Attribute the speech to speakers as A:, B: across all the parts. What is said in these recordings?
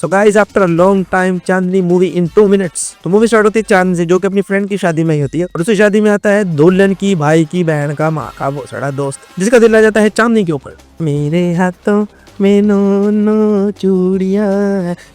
A: So guys after a long time Chandni movie in 2 minutes. तो movie start होती है चांद से, जो कि अपनी फ्रेंड की शादी में ही होती है। और उसी शादी में आता है दुल्हन की भाई की बहन का माँ का वो सड़ा दोस्त, जिसका दिल आ जाता है चांदनी के ऊपर। मेरे हाथों में नो चूड़ियां,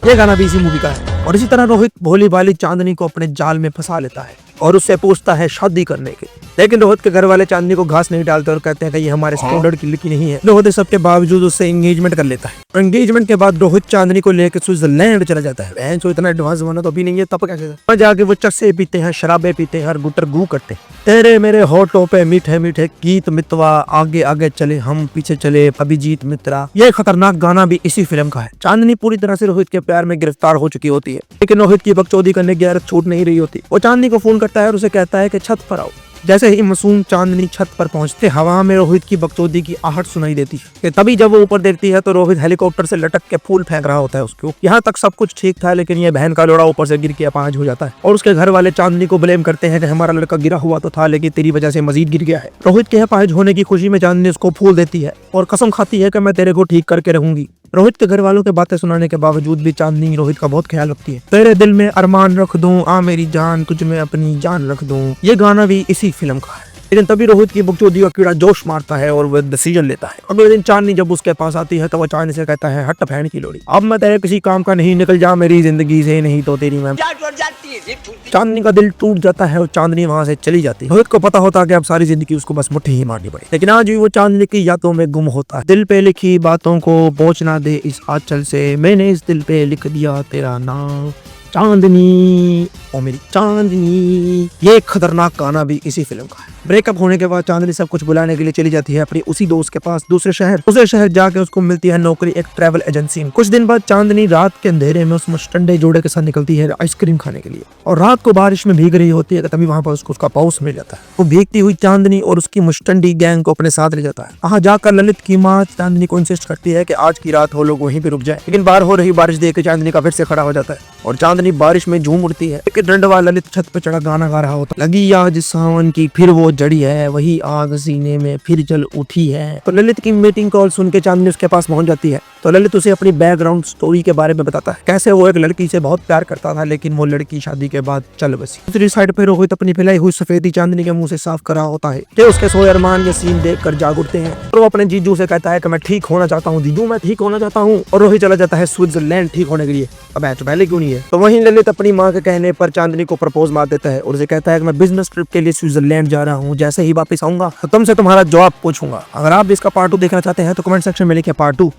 A: ये गाना भी इसी मूवी का है। और इसी तरह रोहित भोली भाली चांदनी को अपने जाल में फंसा लेता है और उससे पूछता है शादी करने के। लेकिन रोहित के घर वाले चांदनी को घास नहीं डालते और कहते हैं कि ये हमारे स्टैंडर्ड की लड़की नहीं है। रोहित सबके बावजूद उससे एंगेजमेंट कर लेता है। एंगेजमेंट के बाद रोहित चांदनी को लेकर स्विट्जरलैंड चला जाता है। तो इतना एडवांस जमाना तो अभी नहीं है, तब कैसे वहाँ जाके वो चस्से पीते हैं, शराबे पीते हैं और गुटर गू करते हैं। तेरे मेरे होठों पे मीठे मीठे गीत मितवा, आगे आगे चले हम पीछे चले अभिजीत मित्रा। ये खतरनाक गाना भी इसी फिल्म का है। चांदनी पूरी तरह से रोहित के प्यार में गिरफ्तार हो चुकी होती है, लेकिन रोहित की बकचोदी करने की आदत छूट नहीं रही होती। वो चांदनी को फोन करता है और उसे कहता है कि छत पर आओ। जैसे ही मासूम चांदनी छत पर पहुंचते हवा में रोहित की बकचोदी की आहट सुनाई देती है। तभी जब वो ऊपर देखती है तो रोहित हेलीकॉप्टर से लटक के फूल फेंक रहा होता है उसको। यहाँ तक सब कुछ ठीक था, लेकिन ये बहन का लोड़ा ऊपर से गिर के अपाहिज हो जाता है और उसके घर वाले चांदनी को ब्लेम करते हैं कि हमारा लड़का गिरा हुआ तो था, लेकिन तेरी वजह से मजीद गिर गया है। रोहित के अपाहिज होने की खुशी में चांदनी उसको फूल देती है और कसम खाती है कि मैं तेरे को ठीक करके रहूंगी। रोहित के घर वालों के बातें सुनाने के बावजूद भी चांदनी रोहित का बहुत ख्याल रखती है। तेरे दिल में अरमान रख दूं आ मेरी जान, तुझ में अपनी जान रख दूं, ये गाना भी इसी फिल्म का है। लेकिन तभी रोहित की बकचोदी का कीड़ा जोश मारता है और वह डिसीजन लेता है। अगले दिन चांदनी जब उसके पास आती है तो वह चांदनी से कहता है, हट फैन की लोड़ी, अब मैं तेरे किसी काम का नहीं, निकल जा मेरी जिंदगी से, नहीं तो तेरी मैं। चांदनी का दिल टूट जाता है और चांदनी वहां से चली जाती है। रोहित को पता होता है कि अब सारी जिंदगी उसको बस मुट्ठी ही मारनी पड़ी, लेकिन आज भी वो चांदनी की यादों में गुम होता है। दिल पे लिखी बातों को पहुंचना दे इस आंचल से, मैंने इस दिल पे लिख दिया तेरा नाम चांदनी, ओ मेरी चांदनी। ये खतरनाक गाना भी इसी फिल्म का है। ब्रेकअप होने के बाद चांदनी सब कुछ बुलाने के लिए चली जाती है अपनी उसी दोस्त के पास दूसरे शहर। उसे शहर जाके उसको मिलती है नौकरी एक ट्रैवल एजेंसी में। कुछ दिन बाद चांदनी रात के अंधेरे में उस मुस्टंडे जोड़े के साथ निकलती है आइसक्रीम खाने के लिए, और रात को बारिश में भीग रही होती है। तभी वहां पर उसको उसका पाउस मिल जाता है। वो भीगती हुई चांदनी और उसकी मुस्टंडी गैंग को अपने साथ ले जाता है। वहां जाकर ललित की माँ चांदनी को इंसिस्ट करती है कि आज की रात वो लोग वहीं पे रुक जाए, लेकिन बाहर हो रही बारिश देख के चांदनी का फिर से खड़ा हो जाता है और चांदनी बारिश में झूम उठती है। डंडवा ललित छत पे चढ़ा गाना गा रहा होता, लगी आज सावन की फिर वो जड़ी है, वही आग सीने में फिर जल उठी है। तो ललित की मीटिंग कॉल सुन के चांदनी उसके पास पहुंच जाती है। तो ललित उसे अपनी बैकग्राउंड स्टोरी के बारे में बताता है, कैसे वो एक लड़की से बहुत प्यार करता था, लेकिन वो लड़की शादी के बाद चल बसी। दूसरी साइड पे रोहित अपनी फैलाई हुई सफेदी चांदनी के मुंह से साफ करा होता है। जो उसके सोए अरमान ये सीन देख कर जाग उठते हैं और वो अपने जीजू से कहता है कि मैं ठीक होना चाहता हूँ जीजू, मैं ठीक होना चाहता हूँ। और रोहित चला जाता है स्विट्जरलैंड ठीक होने के लिए। अब पहले क्यों नहीं है? तो वहीं ललित अपनी माँ के कहने पर चांदनी को प्रपोज मार देता है और उसे कहता है कि मैं बिजनेस ट्रिप के लिए स्विट्जरलैंड जा रहा हूँ, जैसे ही वापस आऊंगा तुमसे तुम्हारा जॉब पूछूंगा। अगर आप इसका पार्ट 2 देखना चाहते हैं तो कमेंट सेक्शन में लिखिए पार्ट 2।